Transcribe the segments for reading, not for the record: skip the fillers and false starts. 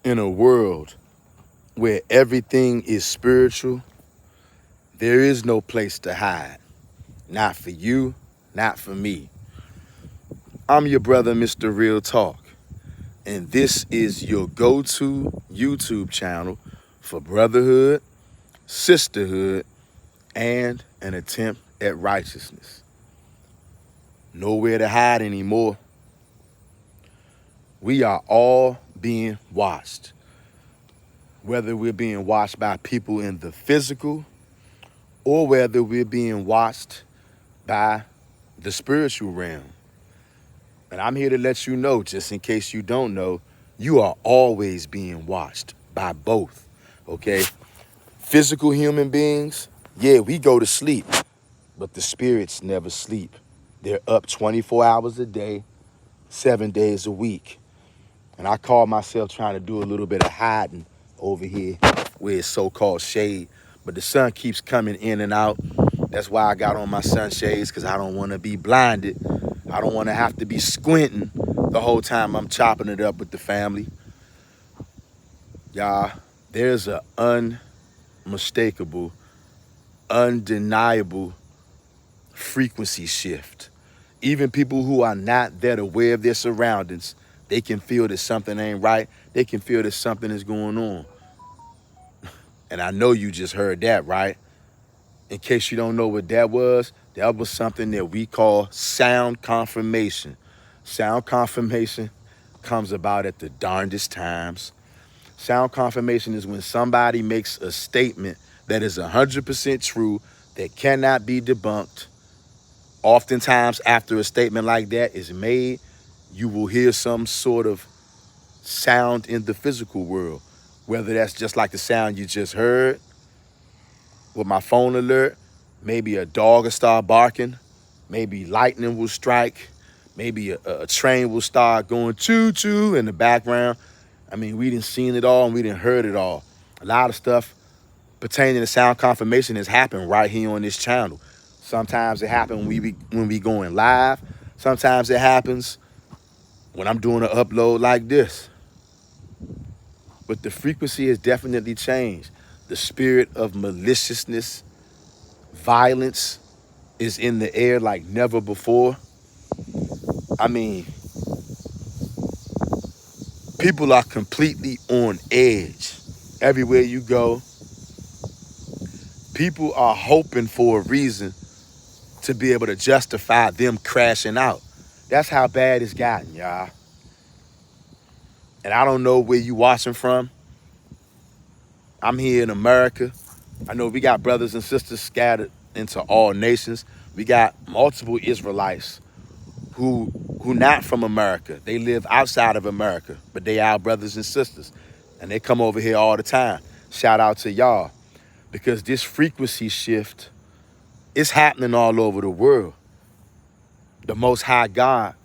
In a world where everything is spiritual, there is no place to hide. Not for you, not for me. I'm your brother, Mr. Real Talk, and this is your go-to YouTube channel for brotherhood, sisterhood, and an attempt at righteousness. Nowhere to hide anymore. We are all being watched. Whether we're being watched by people in the physical or whether we're being watched by the spiritual realm. And I'm here to let you know, just in case you don't know, you are always being watched by both, okay? Physical human beings, yeah, we go to sleep, but the spirits never sleep. They're up 24 hours a day, 7 days a week. And I call myself trying to do a little bit of hiding over here where it's so-called shade, but the sun keeps coming in and out. That's why I got on my sunshades, because I don't want to be blinded. I don't want to have to be squinting the whole time I'm chopping it up with the family. Y'all, there's an unmistakable, undeniable frequency shift. Even people who are not that aware of their surroundings, they can feel that something ain't right. They can feel that something is going on. And I know you just heard that, right? In case you don't know what that was something that we call sound confirmation. Sound confirmation comes about at the darndest times. Sound confirmation is when somebody makes a statement that is 100% true, that cannot be debunked. Oftentimes, after a statement like that is made, you will hear some sort of sound in the physical world, whether that's just like the sound you just heard with my phone alert, maybe a dog will start barking, maybe lightning will strike, maybe a train will start going choo-choo in the background. I mean, we done seen it all and we done heard it all. A lot of stuff pertaining to sound confirmation has happened right here on this channel. Sometimes it happens when we going live. Sometimes it happens when I'm doing an upload like this. But the frequency has definitely changed. The spirit of maliciousness, violence is in the air like never before. I mean, people are completely on edge. Everywhere you go, people are hoping for a reason to be able to justify them crashing out. That's how bad it's gotten, y'all. And I don't know where you watching from. I'm here in America. I know we got brothers and sisters scattered into all nations. We got multiple Israelites who not from America. They live outside of America, but they our brothers and sisters. And they come over here all the time. Shout out to y'all. Because this frequency shift is happening all over the world. The Most High God,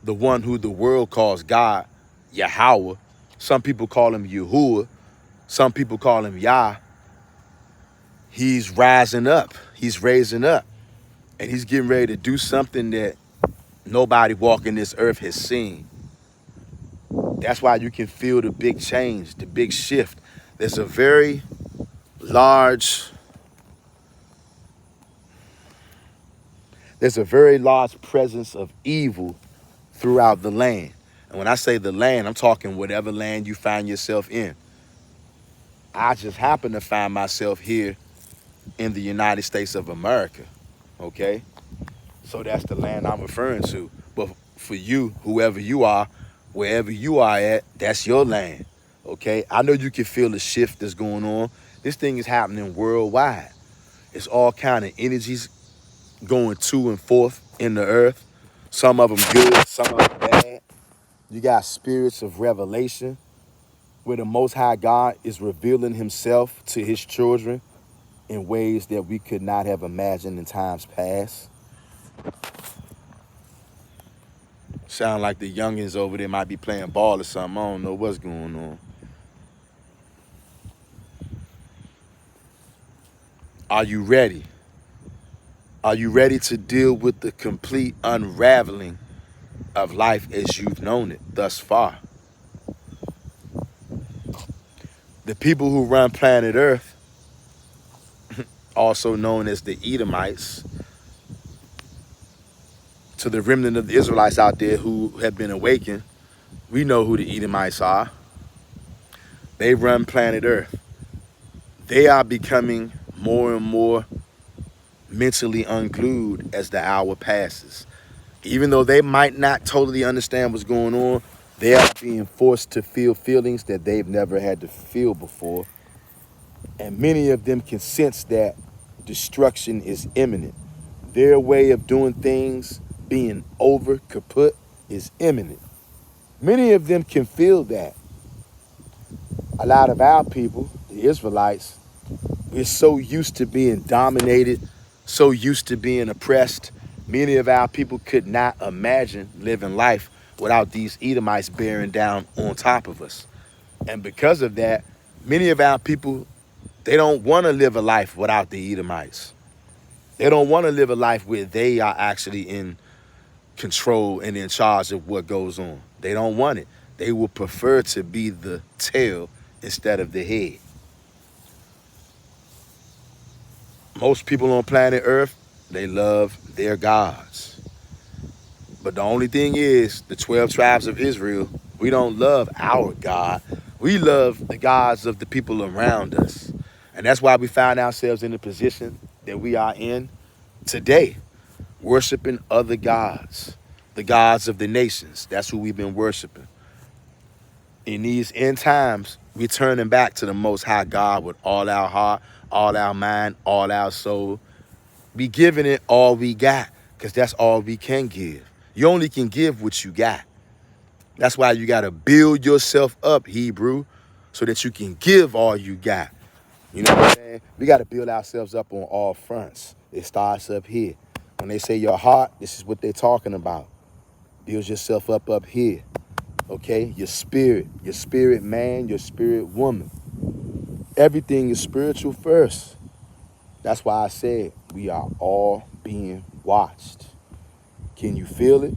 the one who the world calls God, Yahweh. Some people call him Yahuwah. Some people call him Yah. He's rising up. He's raising up. And he's getting ready to do something that nobody walking this earth has seen. That's why you can feel the big change, the big shift. There's a very large presence of evil throughout the land. And when I say the land, I'm talking whatever land you find yourself in. I just happen to find myself here in the United States of America, okay? So that's the land I'm referring to. But for you, whoever you are, wherever you are at, that's your land, okay? I know you can feel the shift that's going on. This thing is happening worldwide. It's all kind of energies going to and forth in the earth. Some of them good, some of them bad. You got spirits of revelation where the Most High God is revealing himself to his children in ways that we could not have imagined in times past. Sound like the youngins over there might be playing ball or something. I don't know what's going on. Are you ready? Are you ready to deal with the complete unraveling of life as you've known it thus far? The people who run planet Earth, also known as the Edomites, to the remnant of the Israelites out there who have been awakened, we know who the Edomites are. They run planet Earth. They are becoming more and more mentally unglued as the hour passes. Even though they might not totally understand what's going on, they are being forced to feel feelings that they've never had to feel before. And many of them can sense that destruction is imminent. Their way of doing things, being over, kaput, is imminent. Many of them can feel that. A lot of our people, the Israelites, we're so used to being dominated, so used to being oppressed. Many of our people could not imagine living life without these Edomites bearing down on top of us. And because of that, many of our people, they don't want to live a life without the Edomites. They don't want to live a life where they are actually in control and in charge of what goes on. They don't want it. They would prefer to be the tail instead of the head. Most people on planet Earth, they love their gods. But the only thing is, the 12 tribes of Israel, we don't love our God. We love the gods of the people around us. And that's why we find ourselves in the position that we are in today, worshiping other gods, the gods of the nations. That's who we've been worshiping. In these end times, we're turning back to the Most High God with all our heart, all our mind, all our soul. We giving it all we got, because that's all we can give. You only can give what you got. That's why you got to build yourself up, Hebrew, so that you can give all you got. You know what I'm saying? We got to build ourselves up on all fronts. It starts up here. When they say your heart, this is what they're talking about. Build yourself up here. Okay? Your spirit man, your spirit woman. Everything is spiritual first. That's why I said we are all being watched. Can you feel it?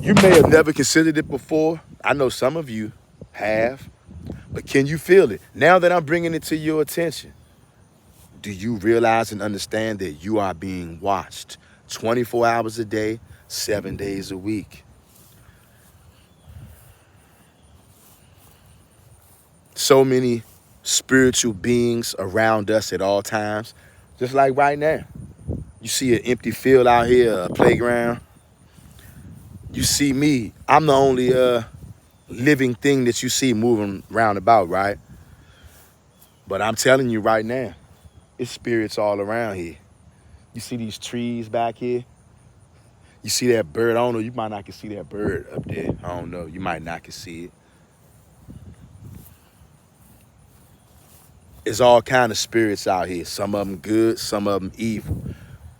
You may have never considered it before. I know some of you have. But can you feel it? Now that I'm bringing it to your attention, do you realize and understand that you are being watched 24 hours a day, 7 days a week? So many spiritual beings around us at all times, just like right now. You see an empty field out here, a playground. You see me. I'm the only living thing that you see moving round about, right? But I'm telling you right now, it's spirits all around here. You see these trees back here? You see that bird? I don't know, you might not can see that bird up there. I don't know, you might not can see it. There's all kind of spirits out here. Some of them good, some of them evil.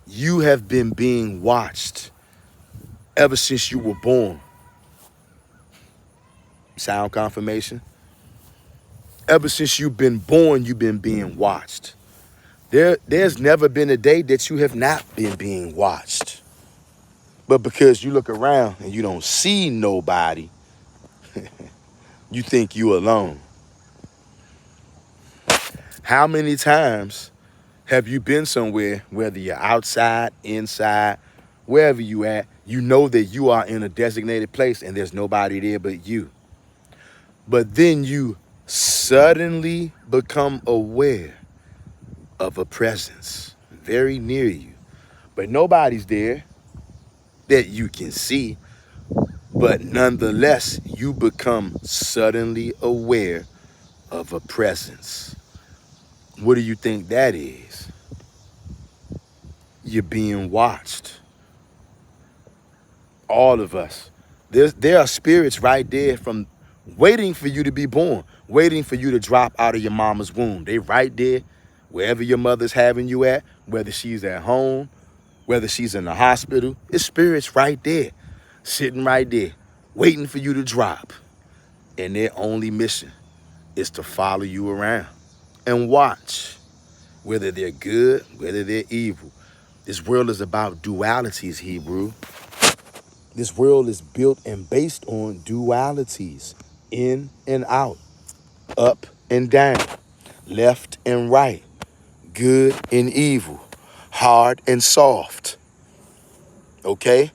You have been being watched ever since you were born. Sound confirmation? Ever since you've been born, you've been being watched. There's never been a day that you have not been being watched. But because you look around and you don't see nobody, you think you alone. How many times have you been somewhere, whether you're outside, inside, wherever you at, you know that you are in a designated place and there's nobody there but you. But then you suddenly become aware of a presence very near you. But nobody's there that you can see. But nonetheless, you become suddenly aware of a presence. What do you think that is? You're being watched. All of us. There are spirits right there from waiting for you to be born, waiting for you to drop out of your mama's womb. They right there, wherever your mother's having you at, whether she's at home, whether she's in the hospital. It's spirits right there, sitting right there, waiting for you to drop. And their only mission is to follow you around and watch, whether they're good, whether they're evil. This world is about dualities, Hebrew. This world is built and based on dualities, in and out. up and down, left and right, good and evil, hard and soft. Okay?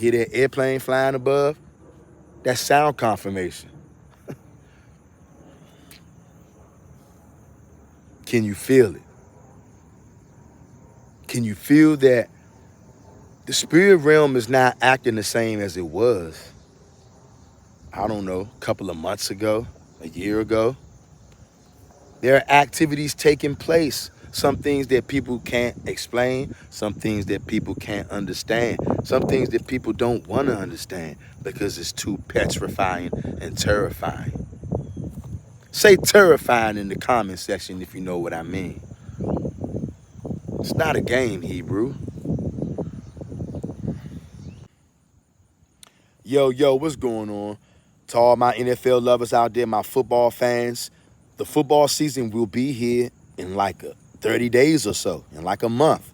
Hear that airplane flying above? That's sound confirmation. Can you feel it? Can you feel that the spirit realm is not acting the same as it was? I don't know, a couple of months ago, a year ago. There are activities taking place. Some things that people can't explain, some things that people can't understand, some things that people don't want to understand because it's too petrifying and terrifying. Say terrifying in the comment section if you know what I mean. It's not a game, Hebrew. Yo, what's going on? To all my NFL lovers out there, my football fans, the football season will be here in like 30 days or so, in like a month.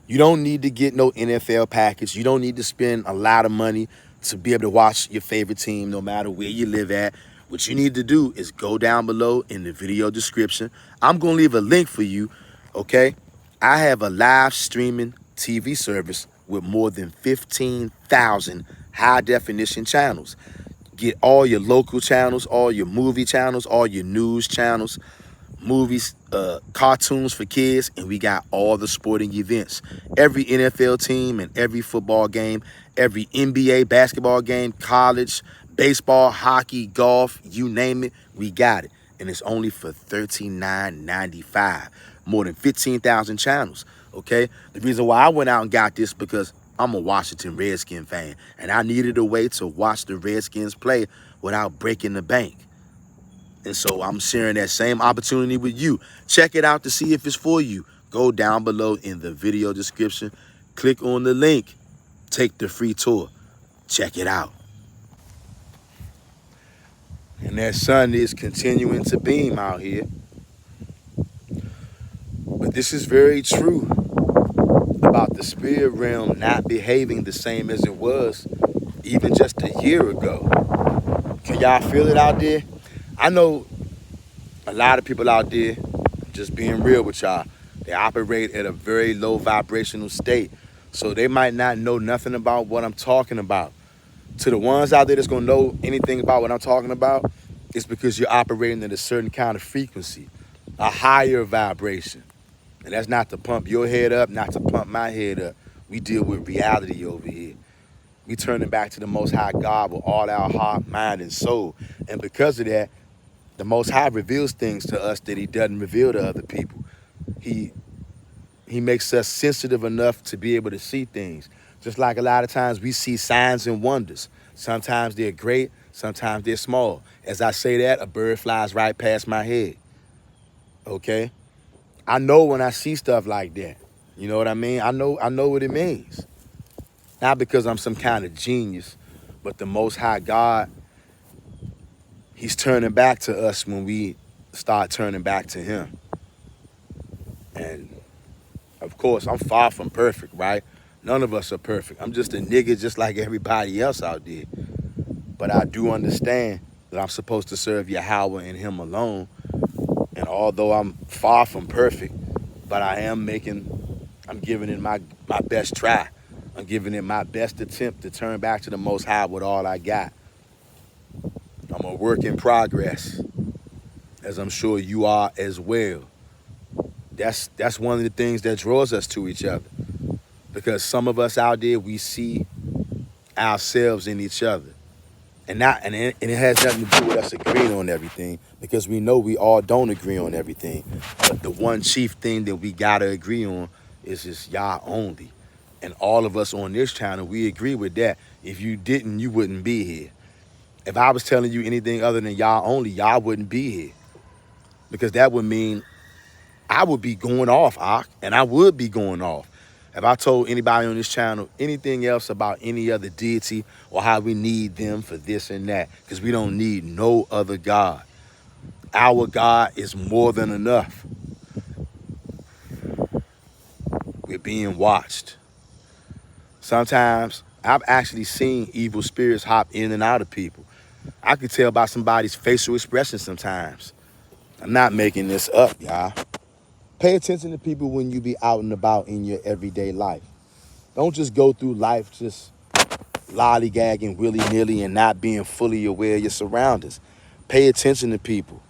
You don't need to get no NFL package. You don't need to spend a lot of money to be able to watch your favorite team no matter where you live at. What you need to do is go down below in the video description. I'm going to leave a link for you, okay? I have a live streaming TV service with more than 15,000 high-definition channels. Get all your local channels, all your movie channels, all your news channels, movies, cartoons for kids, and we got all the sporting events. Every NFL team and every football game, every NBA basketball game, college, baseball, hockey, golf, you name it, we got it. And it's only for $39.95. More than 15,000 channels, okay? The reason why I went out and got this because I'm a Washington Redskin fan, and I needed a way to watch the Redskins play without breaking the bank. And so I'm sharing that same opportunity with you. Check it out to see if it's for you. Go down below in the video description. Click on the link. Take the free tour. Check it out. And that sun is continuing to beam out here. But this is very true about the spirit realm not behaving the same as it was even just a year ago. Can y'all feel it out there? I know a lot of people out there, just being real with y'all, they operate at a very low vibrational state. So they might not know nothing about what I'm talking about. To the ones out there that's gonna know anything about what I'm talking about, it's because you're operating at a certain kind of frequency, a higher vibration. And that's not to pump your head up, not to pump my head up. We deal with reality over here. We turn it back to the Most High God with all our heart, mind, and soul. And because of that, the Most High reveals things to us that he doesn't reveal to other people. He makes us sensitive enough to be able to see things. Just like a lot of times we see signs and wonders. Sometimes they're great, sometimes they're small. As I say that, a bird flies right past my head. Okay? I know when I see stuff like that. You know what I mean? I know what it means. Not because I'm some kind of genius, but the Most High God, he's turning back to us when we start turning back to him. And of course, I'm far from perfect, right? None of us are perfect. I'm just a nigga just like everybody else out there. But I do understand that I'm supposed to serve Yahweh and him alone. And although I'm far from perfect, but I'm giving it my best try. I'm giving it my best attempt to turn back to the Most High with all I got. I'm a work in progress, as I'm sure you are as well. That's one of the things that draws us to each other. Because some of us out there, we see ourselves in each other. And it has nothing to do with us agreeing on everything, because we know we all don't agree on everything. But the one chief thing that we gotta agree on is just Yah only. And all of us on this channel, we agree with that. If you didn't, you wouldn't be here. If I was telling you anything other than Yah only, Yah wouldn't be here. Because that would mean I would be going off, Ak, and I would be going off. If I told anybody on this channel anything else about any other deity or how we need them for this and that, because we don't need no other God. Our God is more than enough. We're being watched. Sometimes I've actually seen evil spirits hop in and out of people. I could tell by somebody's facial expression sometimes. I'm not making this up, y'all. Pay attention to people when you be out and about in your everyday life. Don't just go through life just lollygagging willy-nilly and not being fully aware of your surroundings. Pay attention to people.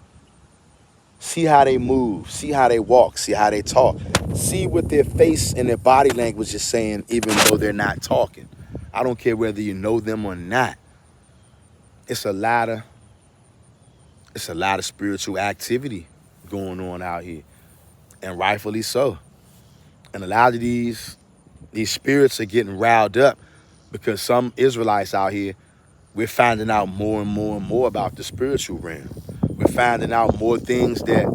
See how they move, see how they walk, see how they talk. See what their face and their body language is saying even though they're not talking. I don't care whether you know them or not. It's a lot of spiritual activity going on out here, and rightfully so. And a lot of these spirits are getting riled up because some Israelites out here, we're finding out more and more and more about the spiritual realm. We're finding out more things that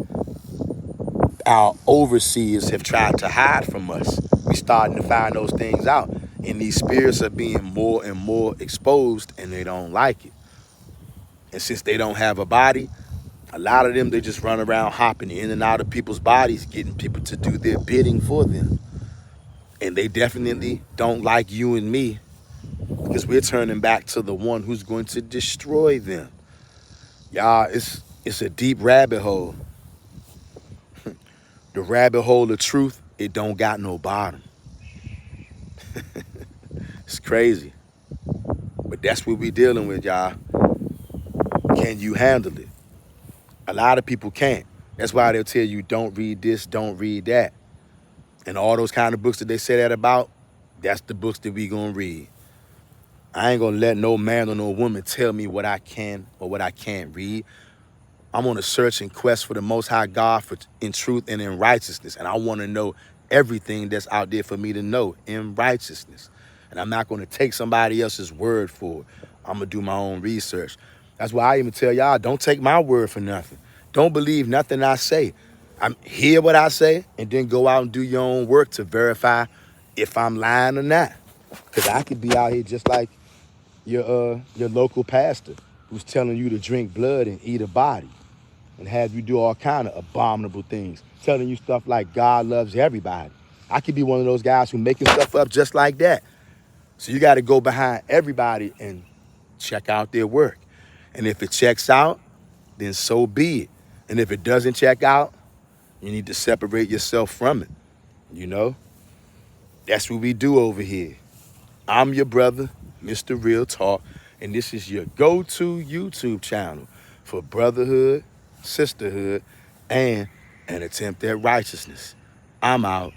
our overseers have tried to hide from us. We're starting to find those things out. And these spirits are being more and more exposed, and they don't like it. And since they don't have a body, a lot of them, they just run around hopping in and out of people's bodies, getting people to do their bidding for them. And they definitely don't like you and me, because we're turning back to the one who's going to destroy them. Y'all, it's a deep rabbit hole. The rabbit hole of truth, it don't got no bottom. It's crazy. But that's what we dealing with, y'all. Can you handle it? A lot of people can't. That's why they'll tell you, don't read this, don't read that. And all those kind of books that they say that about, that's the books that we gonna read. I ain't gonna let no man or no woman tell me what I can or what I can't read. I'm on a search and quest for the Most High God in truth and in righteousness. And I want to know everything that's out there for me to know in righteousness. And I'm not going to take somebody else's word for it. I'm going to do my own research. That's why I even tell y'all, don't take my word for nothing. Don't believe nothing I say. Hear what I say and then go out and do your own work to verify if I'm lying or not. Because I could be out here just like your local pastor who's telling you to drink blood and eat a body and have you do all kind of abominable things, telling you stuff like God loves everybody. I could be one of those guys who making stuff up just like that. So you got to go behind everybody and check out their work. And if it checks out, then so be it. And if it doesn't check out, you need to separate yourself from it. You know? That's what we do over here. I'm your brother, Mr. Real Talk, and this is your go-to YouTube channel for brotherhood, sisterhood, and an attempt at righteousness. I'm out.